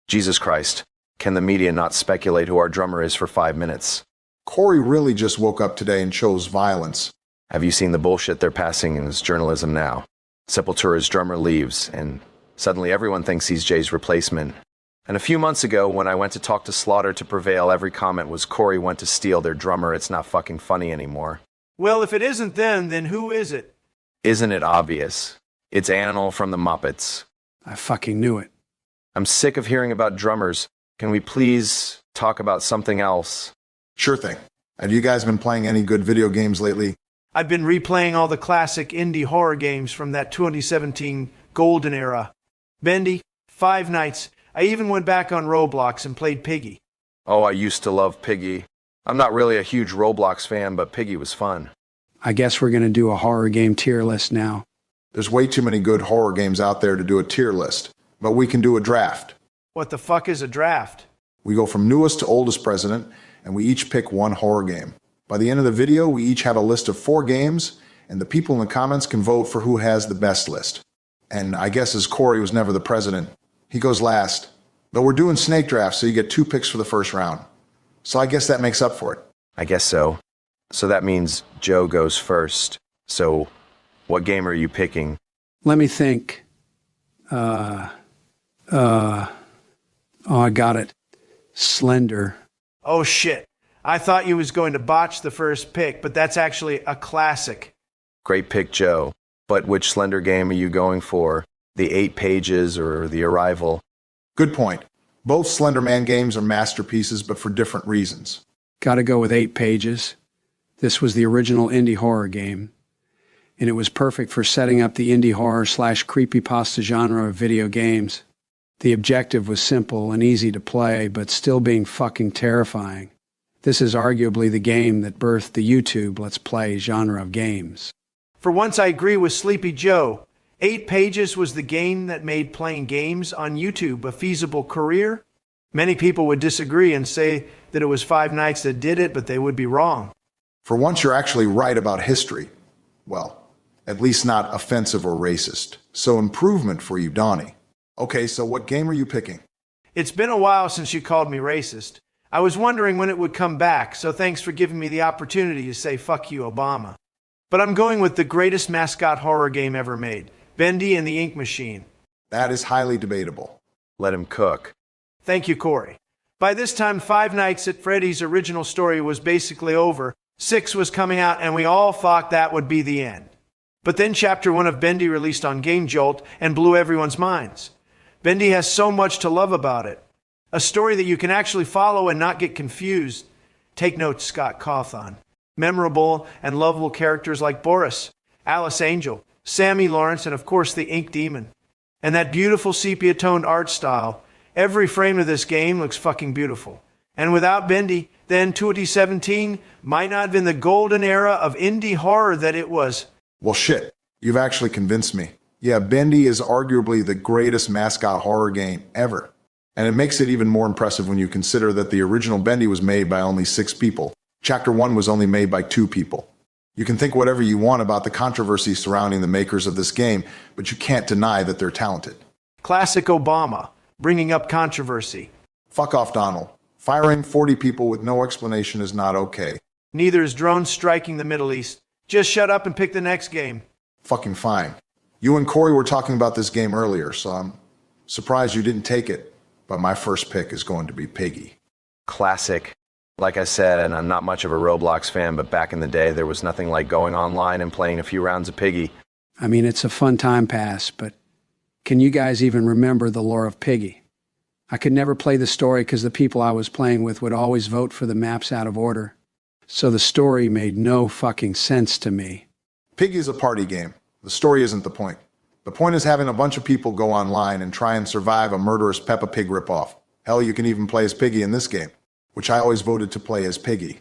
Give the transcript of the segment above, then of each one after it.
Jesus Christ, can the media not speculate who our drummer is for 5 minutes? Corey really just woke up today and chose violence. Have you seen the bullshit they're passing in his journalism now? Sepultura's drummer leaves, and suddenly everyone thinks he's Jay's replacement. And a few months ago, when I went to talk to Slaughter to Prevail, every comment was Corey went to steal their drummer. It's not fucking funny anymore. Well, if it isn't them, then who is it? Isn't it obvious? It's Animal from the Muppets. I fucking knew it. I'm sick of hearing about drummers. Can we please talk about something else? Sure thing. Have you guys been playing any good video games lately? I've been replaying all the classic indie horror games from that 2017 golden era. Bendy, Five Nights. I even went back on Roblox and played Piggy. Oh, I used to love Piggy. I'm not really a huge Roblox fan, but Piggy was fun. I guess we're going to do a horror game tier list now. There's way too many good horror games out there to do a tier list, but we can do a draft. What the fuck is a draft? We go from newest to oldest president, and we each pick one horror game. By the end of the video, we each have a list of 4 games, and the people in the comments can vote for who has the best list. And I guess as Corey was never the president, he goes last. Though we're doing snake drafts, so you get 2 picks for the first round. So I guess that makes up for it. I guess so. So that means Joe goes first. So, what game are you picking? Let me think. Oh, I got it. Slender. Oh shit. I thought you was going to botch the first pick, but that's actually a classic. Great pick, Joe. But which Slender game are you going for? The 8 Pages or The Arrival? Good point. Both Slender Man games are masterpieces, but for different reasons. Gotta go with 8 Pages. This was the original indie horror game, and it was perfect for setting up the indie horror / creepypasta genre of video games. The objective was simple and easy to play, but still being fucking terrifying. This is arguably the game that birthed the YouTube Let's Play genre of games. For once, I agree with Sleepy Joe. 8 Pages was the game that made playing games on YouTube a feasible career. Many people would disagree and say that it was Five Nights that did it, but they would be wrong. For once, you're actually right about history. Well, at least not offensive or racist. So improvement for you, Donnie. Okay, so what game are you picking? It's been a while since you called me racist. I was wondering when it would come back, so thanks for giving me the opportunity to say fuck you, Obama. But I'm going with the greatest mascot horror game ever made, Bendy and the Ink Machine. That is highly debatable. Let him cook. Thank you, Corey. By this time, Five Nights at Freddy's original story was basically over. 6 was coming out, and we all thought that would be the end. But then Chapter 1 of Bendy released on Game Jolt and blew everyone's minds. Bendy has so much to love about it. A story that you can actually follow and not get confused. Take note, Scott Cawthon. Memorable and lovable characters like Boris, Alice Angel, Sammy Lawrence, and of course the Ink Demon. And that beautiful sepia-toned art style. Every frame of this game looks fucking beautiful. And without Bendy, then 2017 might not have been the golden era of indie horror that it was. Well, shit. You've actually convinced me. Yeah, Bendy is arguably the greatest mascot horror game ever. And it makes it even more impressive when you consider that the original Bendy was made by only 6 people. Chapter 1 was only made by 2 people. You can think whatever you want about the controversy surrounding the makers of this game, but you can't deny that they're talented. Classic Obama, bringing up controversy. Fuck off, Donald. Firing 40 people with no explanation is not okay. Neither is drones striking the Middle East. Just shut up and pick the next game. Fucking fine. You and Corey were talking about this game earlier, so I'm surprised you didn't take it. But my first pick is going to be Piggy. Classic. Like I said, and I'm not much of a Roblox fan, but back in the day, there was nothing like going online and playing a few rounds of Piggy. I mean, it's a fun time pass, but can you guys even remember the lore of Piggy? I could never play the story because the people I was playing with would always vote for the maps out of order. So the story made no fucking sense to me. Piggy is a party game. The story isn't the point. The point is having a bunch of people go online and try and survive a murderous Peppa Pig ripoff. Hell, you can even play as Piggy in this game, which I always voted to play as Piggy.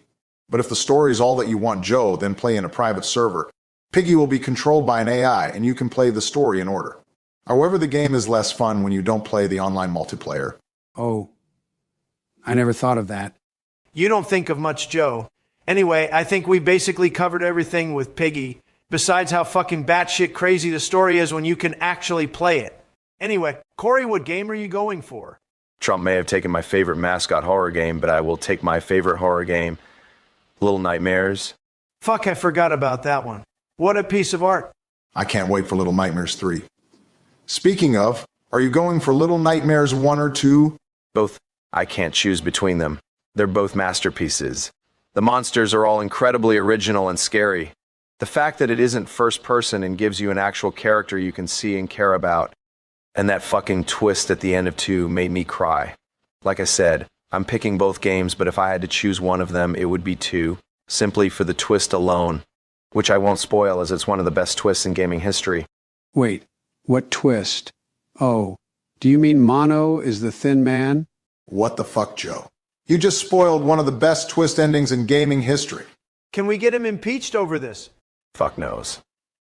But if the story is all that you want Joe, then play in a private server. Piggy will be controlled by an AI, and you can play the story in order. However, the game is less fun when you don't play the online multiplayer. Oh, I never thought of that. You don't think of much, Joe. Anyway, I think we basically covered everything with Piggy, besides how fucking batshit crazy the story is when you can actually play it. Anyway, Corey, what game are you going for? Trump may have taken my favorite mascot horror game, but I will take my favorite horror game, Little Nightmares. Fuck, I forgot about that one. What a piece of art. I can't wait for Little Nightmares 3. Speaking of, are you going for Little Nightmares 1 or 2? Both. I can't choose between them. They're both masterpieces. The monsters are all incredibly original and scary. The fact that it isn't first person and gives you an actual character you can see and care about, and that fucking twist at the end of 2 made me cry. Like I said, I'm picking both games, but if I had to choose one of them, it would be 2, simply for the twist alone, which I won't spoil as it's one of the best twists in gaming history. Wait, what twist? Oh, do you mean Mono is the Thin Man? What the fuck, Joe? You just spoiled one of the best twist endings in gaming history. Can we get him impeached over this? Fuck knows.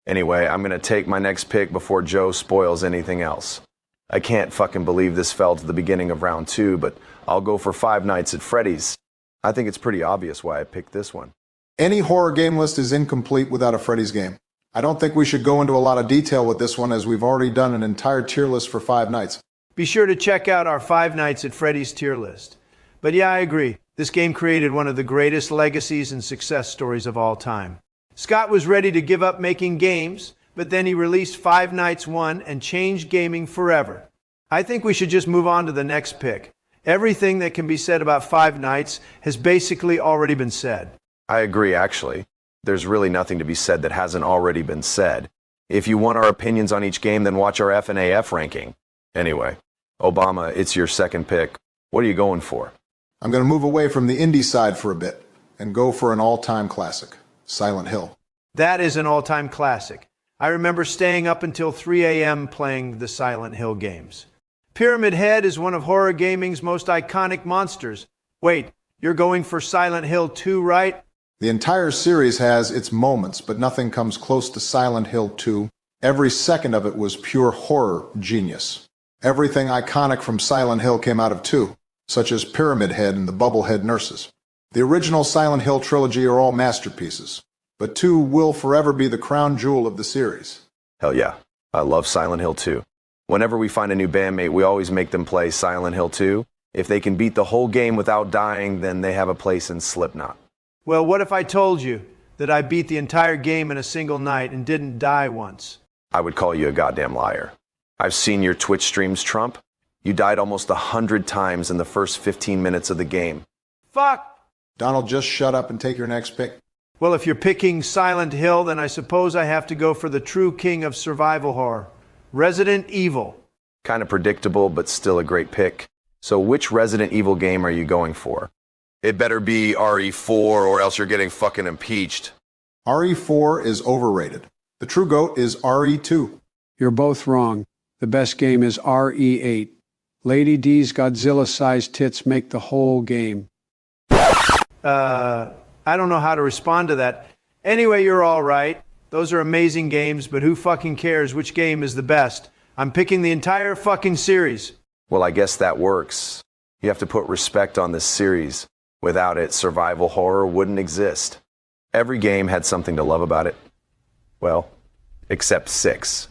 Anyway, I'm gonna take my next pick before Joe spoils anything else. I can't fucking believe this fell to the beginning of round 2, but I'll go for Five Nights at Freddy's. I think it's pretty obvious why I picked this one. Any horror game list is incomplete without a Freddy's game. I don't think we should go into a lot of detail with this one, as we've already done an entire tier list for Five Nights. Be sure to check out our Five Nights at Freddy's tier list. But yeah, I agree. This game created one of the greatest legacies and success stories of all time. Scott was ready to give up making games, but then he released Five Nights 1 and changed gaming forever. I think we should just move on to the next pick. Everything that can be said about Five Nights has basically already been said. I agree, actually. There's really nothing to be said that hasn't already been said. If you want our opinions on each game, then watch our FNAF ranking. Anyway, Obama, it's your second pick. What are you going for? I'm going to move away from the indie side for a bit and go for an all-time classic, Silent Hill. That is an all-time classic. I remember staying up until 3 a.m. playing the Silent Hill games. Pyramid Head is one of horror gaming's most iconic monsters. Wait, you're going for Silent Hill 2, right? The entire series has its moments, but nothing comes close to Silent Hill 2. Every second of it was pure horror genius. Everything iconic from Silent Hill came out of 2, such as Pyramid Head and the Bubblehead Nurses. The original Silent Hill trilogy are all masterpieces, but 2 will forever be the crown jewel of the series. Hell yeah, I love Silent Hill 2. Whenever we find a new bandmate, we always make them play Silent Hill 2. If they can beat the whole game without dying, then they have a place in Slipknot. Well, what if I told you that I beat the entire game in a single night and didn't die once? I would call you a goddamn liar. I've seen your Twitch streams, Trump. You died almost 100 times in the first 15 minutes of the game. Fuck! Donald, just shut up and take your next pick. Well, if you're picking Silent Hill, then I suppose I have to go for the true king of survival horror, Resident Evil. Kind of predictable, but still a great pick. So which Resident Evil game are you going for? It better be RE4 or else you're getting fucking impeached. RE4 is overrated. The true GOAT is RE2. You're both wrong. The best game is RE8. Lady D's Godzilla-sized tits make the whole game. I don't know how to respond to that. Anyway, you're all right. Those are amazing games, but who fucking cares which game is the best? I'm picking the entire fucking series. Well, I guess that works. You have to put respect on this series. Without it, survival horror wouldn't exist. Every game had something to love about it. Well, except 6.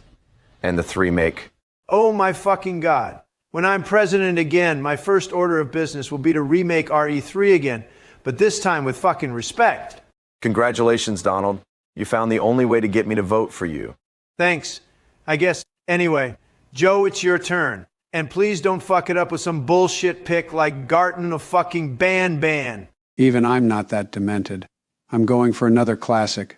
And the 3 make. Oh my fucking God. When I'm president again, my first order of business will be to remake RE3 again, but this time with fucking respect. Congratulations, Donald. You found the only way to get me to vote for you. Thanks. I guess. Anyway, Joe, it's your turn. And please don't fuck it up with some bullshit pick like Garten of fucking Ban. Even I'm not that demented. I'm going for another classic.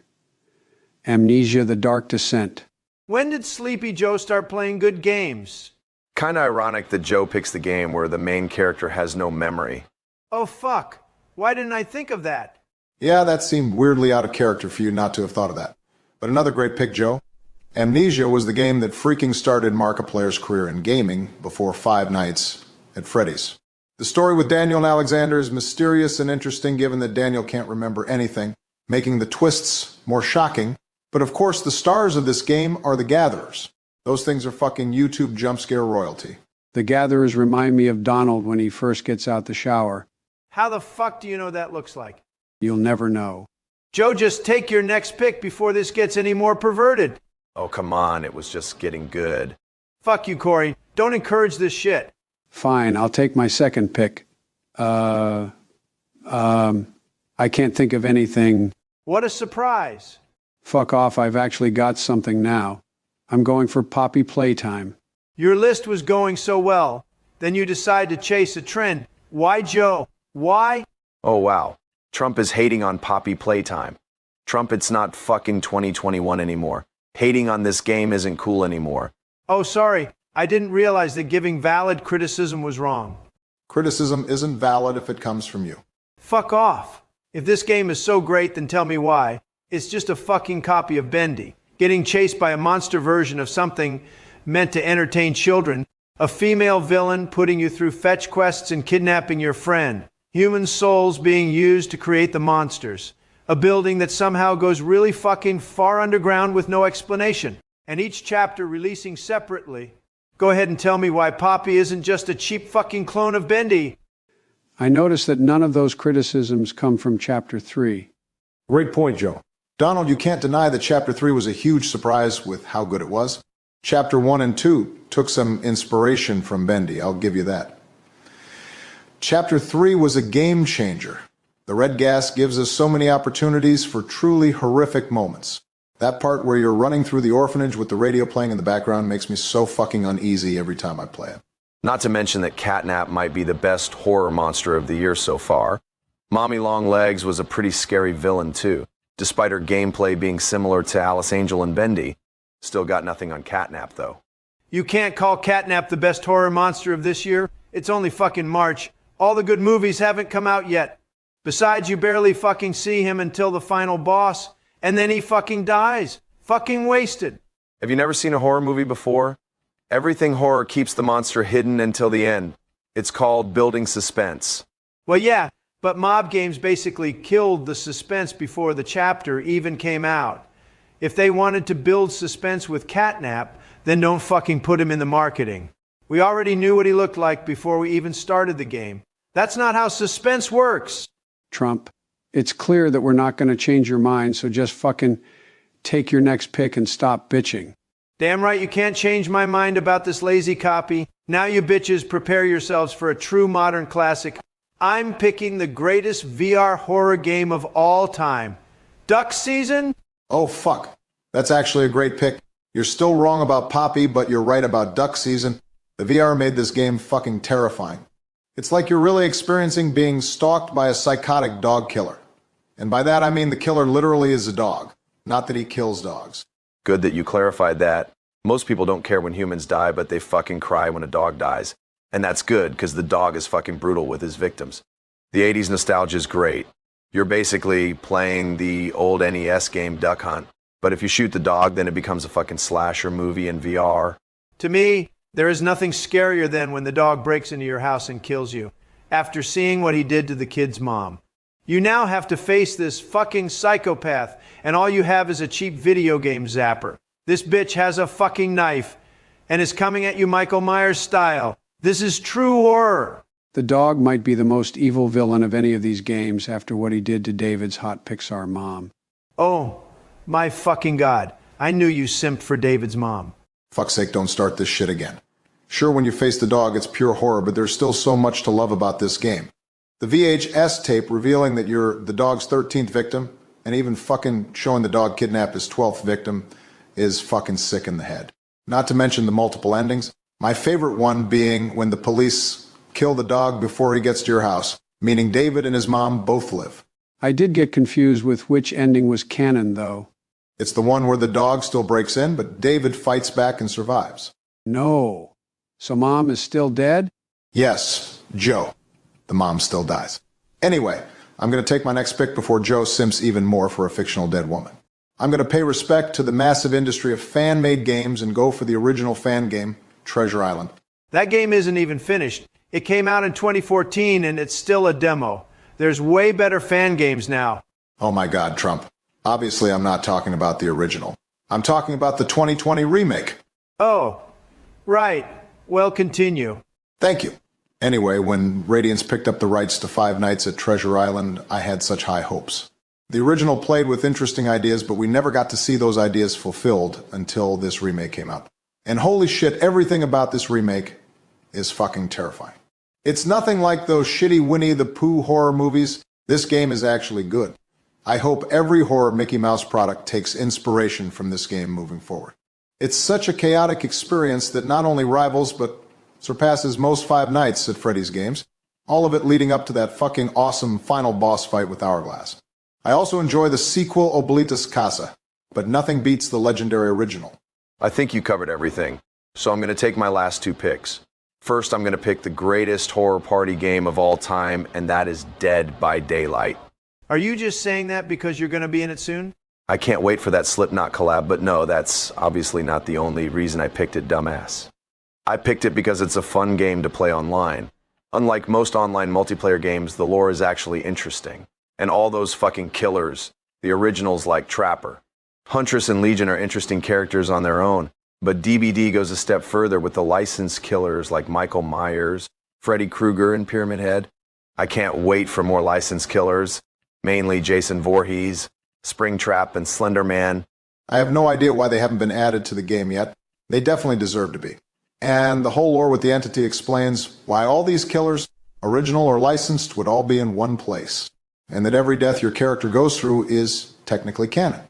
Amnesia: The Dark Descent. When did Sleepy Joe start playing good games? Kinda ironic that Joe picks the game where the main character has no memory. Oh fuck. Why didn't I think of that? Yeah, that seemed weirdly out of character for you not to have thought of that. But another great pick, Joe. Amnesia was the game that freaking started Markiplier's career in gaming before Five Nights at Freddy's. The story with Daniel and Alexander is mysterious and interesting given that Daniel can't remember anything, making the twists more shocking. But of course, the stars of this game are the Gatherers. Those things are fucking YouTube jump scare royalty. The Gatherers remind me of Donald when he first gets out the shower. How the fuck do you know that looks like? You'll never know. Joe, just take your next pick before this gets any more perverted. Oh, come on, it was just getting good. Fuck you, Corey. Don't encourage this shit. Fine, I'll take my second pick. I can't think of anything. What a surprise. Fuck off, I've actually got something now. I'm going for Poppy Playtime. Your list was going so well. Then you decide to chase a trend. Why, Joe? Why? Oh wow. Trump is hating on Poppy Playtime. Trump, it's not fucking 2021 anymore. Hating on this game isn't cool anymore. Oh, sorry. I didn't realize that giving valid criticism was wrong. Criticism isn't valid if it comes from you. Fuck off. If this game is so great, then tell me why. It's just a fucking copy of Bendy, getting chased by a monster version of something meant to entertain children, a female villain putting you through fetch quests and kidnapping your friend, human souls being used to create the monsters, a building that somehow goes really fucking far underground with no explanation, and each chapter releasing separately. Go ahead and tell me why Poppy isn't just a cheap fucking clone of Bendy. I noticed that none of those criticisms come from Chapter 3. Great point, Joe. Donald, you can't deny that Chapter 3 was a huge surprise with how good it was. Chapter 1 and 2 took some inspiration from Bendy, I'll give you that. Chapter 3 was a game changer. The red gas gives us so many opportunities for truly horrific moments. That part where you're running through the orphanage with the radio playing in the background makes me so fucking uneasy every time I play it. Not to mention that Catnap might be the best horror monster of the year so far. Mommy Longlegs was a pretty scary villain too, despite her gameplay being similar to Alice Angel and Bendy. Still got nothing on Catnap though. You can't call Catnap the best horror monster of this year. It's only fucking March. All the good movies haven't come out yet. Besides, you barely fucking see him until the final boss, and then he fucking dies. Fucking wasted. Have you never seen a horror movie before? Everything horror keeps the monster hidden until the end. It's called building suspense. Well, yeah, but mob games basically killed the suspense before the chapter even came out. If they wanted to build suspense with Catnap, then don't fucking put him in the marketing. We already knew what he looked like before we even started the game. That's not how suspense works. Trump, it's clear that we're not going to change your mind, so just fucking take your next pick and stop bitching. Damn right you can't change my mind about this lazy copy. Now you bitches prepare yourselves for a true modern classic. I'm picking the greatest VR horror game of all time. Duck Season? Oh fuck. That's actually a great pick. You're still wrong about Poppy, but you're right about Duck Season. The VR made this game fucking terrifying. It's like you're really experiencing being stalked by a psychotic dog killer. And by that I mean the killer literally is a dog, not that he kills dogs. Good that you clarified that. Most people don't care when humans die, but they fucking cry when a dog dies. And that's good, because the dog is fucking brutal with his victims. The 80s nostalgia is great. You're basically playing the old NES game Duck Hunt. But if you shoot the dog, then it becomes a fucking slasher movie in VR. To me, there is nothing scarier than when the dog breaks into your house and kills you, after seeing what he did to the kid's mom. You now have to face this fucking psychopath, and all you have is a cheap video game zapper. This bitch has a fucking knife, and is coming at you Michael Myers style. This is true horror. The dog might be the most evil villain of any of these games after what he did to David's hot Pixar mom. Oh, my fucking God. I knew you simped for David's mom. Fuck's sake, don't start this shit again. Sure, when you face the dog, it's pure horror, but there's still so much to love about this game. The VHS tape revealing that you're the dog's 13th victim, and even fucking showing the dog kidnap his 12th victim, is fucking sick in the head. Not to mention the multiple endings. My favorite one being when the police kill the dog before he gets to your house, meaning David and his mom both live. I did get confused with which ending was canon, though. It's the one where the dog still breaks in, but David fights back and survives. No. So Mom is still dead? Yes, Joe. The mom still dies. Anyway, I'm going to take my next pick before Joe simps even more for a fictional dead woman. I'm going to pay respect to the massive industry of fan-made games and go for the original fan game, Treasure Island. That game isn't even finished. It came out in 2014 and it's still a demo. There's way better fan games now. Oh my God, Trump. Obviously, I'm not talking about the original. I'm talking about the 2020 remake. Oh, right. Well, continue. Thank you. Anyway, when Radiance picked up the rights to Five Nights at Treasure Island, I had such high hopes. The original played with interesting ideas, but we never got to see those ideas fulfilled until this remake came out. And holy shit, everything about this remake is fucking terrifying. It's nothing like those shitty Winnie the Pooh horror movies. This game is actually good. I hope every horror Mickey Mouse product takes inspiration from this game moving forward. It's such a chaotic experience that not only rivals but surpasses most Five Nights at Freddy's games, all of it leading up to that fucking awesome final boss fight with Hourglass. I also enjoy the sequel Oblitas Casa, but nothing beats the legendary original. I think you covered everything, so I'm going to take my last two picks. First, I'm going to pick the greatest horror party game of all time, and that is Dead by Daylight. Are you just saying that because you're going to be in it soon? I can't wait for that Slipknot collab, but no, that's obviously not the only reason I picked it, dumbass. I picked it because it's a fun game to play online. Unlike most online multiplayer games, the lore is actually interesting. And all those fucking killers, the originals like Trapper. Huntress and Legion are interesting characters on their own, but DBD goes a step further with the licensed killers like Michael Myers, Freddy Krueger, and Pyramid Head. I can't wait for more licensed killers, mainly Jason Voorhees, Springtrap, and Slender Man. I have no idea why they haven't been added to the game yet. They definitely deserve to be. And the whole lore with the entity explains why all these killers, original or licensed, would all be in one place. And that every death your character goes through is technically canon.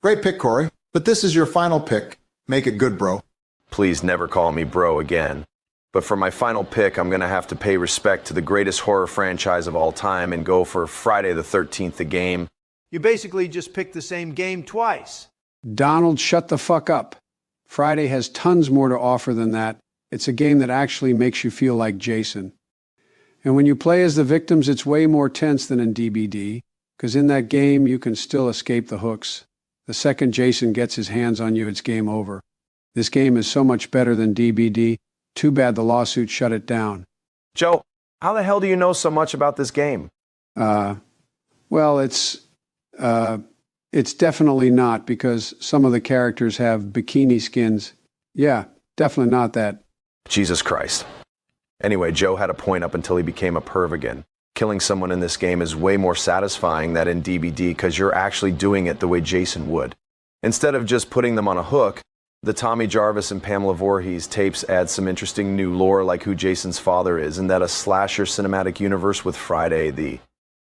Great pick, Corey. But this is your final pick. Make it good, bro. Please never call me bro again. But for my final pick, I'm going to have to pay respect to the greatest horror franchise of all time and go for Friday the 13th, the game. You basically just picked the same game twice. Donald, shut the fuck up. Friday has tons more to offer than that. It's a game that actually makes you feel like Jason. And when you play as the victims, it's way more tense than in DBD, because in that game, you can still escape the hooks. The second Jason gets his hands on you, it's game over. This game is so much better than DBD. Too bad the lawsuit shut it down. Joe, how the hell do you know so much about this game? Well, it's definitely not, because some of the characters have bikini skins. Yeah, definitely not that. Jesus Christ. Anyway, Joe had a point up until he became a perv again. Killing someone in this game is way more satisfying than in DBD because you're actually doing it the way Jason would. Instead of just putting them on a hook, the Tommy Jarvis and Pamela Voorhees tapes add some interesting new lore like who Jason's father is, and that a slasher cinematic universe with Friday the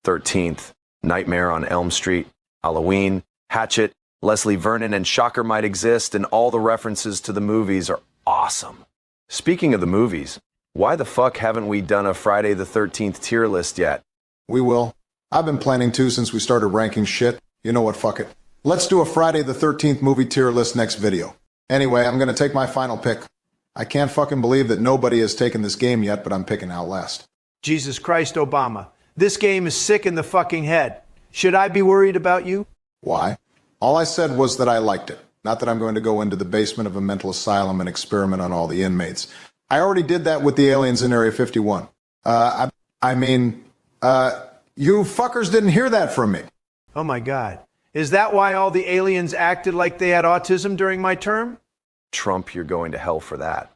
13th, Nightmare on Elm Street, Halloween, Hatchet, Leslie Vernon, and Shocker might exist, and all the references to the movies are awesome. Speaking of the movies, why the fuck haven't we done a Friday the 13th tier list yet? We will. I've been planning to since we started ranking shit. You know what, fuck it. Let's do a Friday the 13th movie tier list next video. Anyway, I'm gonna take my final pick. I can't fucking believe that nobody has taken this game yet, but I'm picking Outlast. Jesus Christ, Obama. This game is sick in the fucking head. Should I be worried about you? Why? All I said was that I liked it. Not that I'm going to go into the basement of a mental asylum and experiment on all the inmates. I already did that with the aliens in Area 51. You fuckers didn't hear that from me. Oh my God. Is that why all the aliens acted like they had autism during my term? Trump, you're going to hell for that.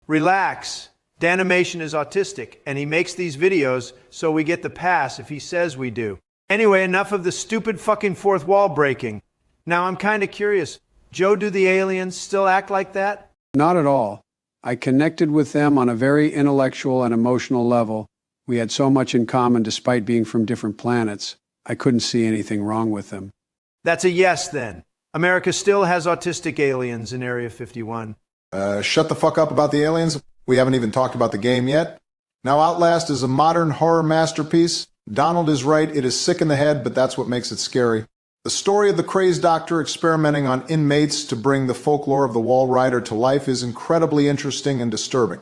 Relax. Danimation is autistic, and he makes these videos so we get the pass if he says we do. Anyway, enough of the stupid fucking fourth wall breaking. Now I'm kind of curious. Joe, do the aliens still act like that? Not at all. I connected with them on a very intellectual and emotional level. We had so much in common despite being from different planets. I couldn't see anything wrong with them. That's a yes, then. America still has autistic aliens in Area 51. Shut the fuck up about the aliens. We haven't even talked about the game yet. Now, Outlast is a modern horror masterpiece. Donald is right, it is sick in the head, but that's what makes it scary. The story of the crazed doctor experimenting on inmates to bring the folklore of the Wall Rider to life is incredibly interesting and disturbing.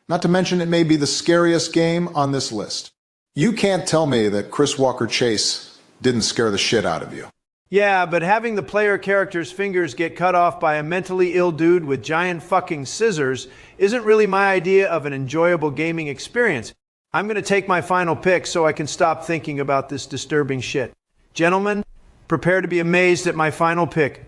Not to mention it may be the scariest game on this list. You can't tell me that Chris Walker Chase didn't scare the shit out of you. Yeah, but having the player character's fingers get cut off by a mentally ill dude with giant fucking scissors isn't really my idea of an enjoyable gaming experience. I'm going to take my final pick so I can stop thinking about this disturbing shit. Gentlemen, prepare to be amazed at my final pick.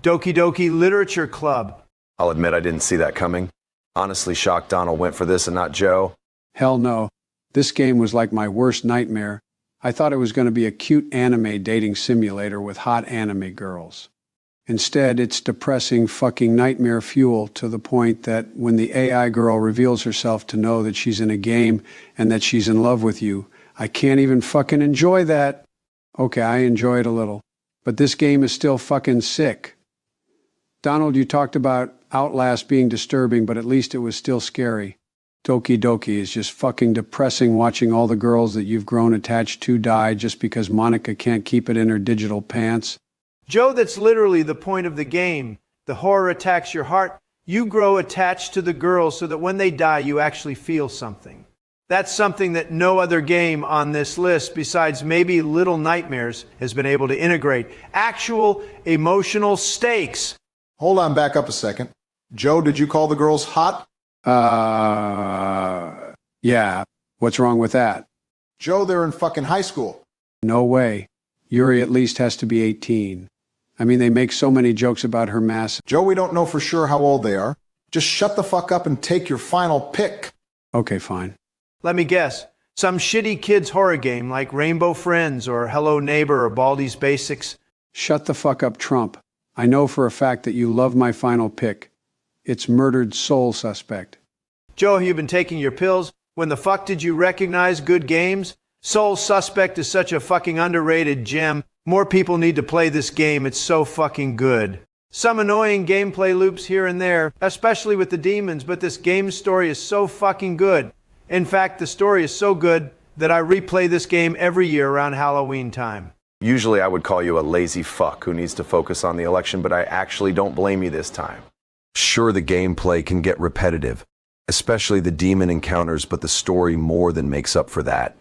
Doki Doki Literature Club. I'll admit I didn't see that coming. Honestly shocked Donald went for this and not Joe. Hell no. This game was like my worst nightmare. I thought it was going to be a cute anime dating simulator with hot anime girls. Instead, it's depressing fucking nightmare fuel to the point that when the AI girl reveals herself to know that she's in a game and that she's in love with you, I can't even fucking enjoy that. Okay, I enjoy it a little. But this game is still fucking sick. Donald, you talked about Outlast being disturbing, but at least it was still scary. Doki Doki is just fucking depressing watching all the girls that you've grown attached to die just because Monica can't keep it in her digital pants. Joe, that's literally the point of the game. The horror attacks your heart. You grow attached to the girls so that when they die, you actually feel something. That's something that no other game on this list, besides maybe Little Nightmares, has been able to integrate. Actual emotional stakes. Hold on, back up a second. Joe, did you call the girls hot? Yeah. What's wrong with that? Joe, they're in fucking high school. No way. Yuri at least has to be 18. I mean, they make so many jokes about her mass. Joe, we don't know for sure how old they are. Just shut the fuck up and take your final pick. Okay, fine. Let me guess. Some shitty kids horror game like Rainbow Friends or Hello Neighbor or Baldi's Basics. Shut the fuck up, Trump. I know for a fact that you love my final pick. It's Murdered Soul Suspect. Joe, you've been taking your pills. When the fuck did you recognize good games? Soul Suspect is such a fucking underrated gem. More people need to play this game. It's so fucking good. Some annoying gameplay loops here and there, especially with the demons, but this game's story is so fucking good. In fact, the story is so good that I replay this game every year around Halloween time. Usually I would call you a lazy fuck who needs to focus on the election, but I actually don't blame you this time. Sure, the gameplay can get repetitive, especially the demon encounters, but the story more than makes up for that.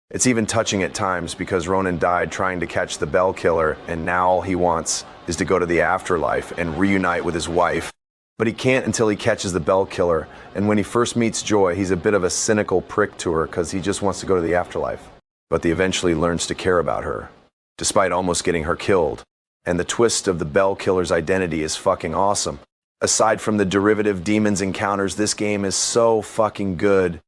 It's even touching at times because Ronan died trying to catch the Bell Killer, and now all he wants is to go to the afterlife and reunite with his wife. But he can't until he catches the Bell Killer, and when he first meets Joy, he's a bit of a cynical prick to her because he just wants to go to the afterlife. But he eventually learns to care about her, despite almost getting her killed. And the twist of the Bell Killer's identity is fucking awesome. Aside from the derivative demons encounters, this game is so fucking good.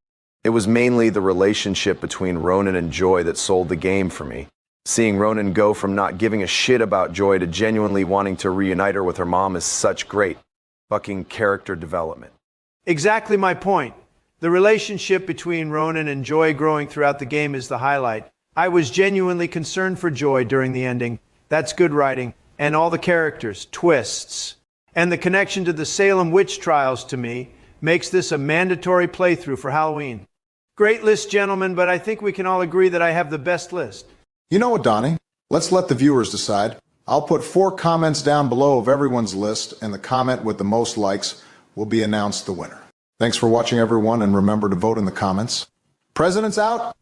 It was mainly the relationship between Ronan and Joy that sold the game for me. Seeing Ronan go from not giving a shit about Joy to genuinely wanting to reunite her with her mom is such great fucking character development. Exactly my point. The relationship between Ronan and Joy growing throughout the game is the highlight. I was genuinely concerned for Joy during the ending. That's good writing. And all the characters, twists, and the connection to the Salem witch trials to me makes this a mandatory playthrough for Halloween. Great list, gentlemen, but I think we can all agree that I have the best list. You know what, Donnie? Let's let the viewers decide. I'll put 4 comments down below of everyone's list, and the comment with the most likes will be announced the winner. Thanks for watching, everyone, and remember to vote in the comments. President's out!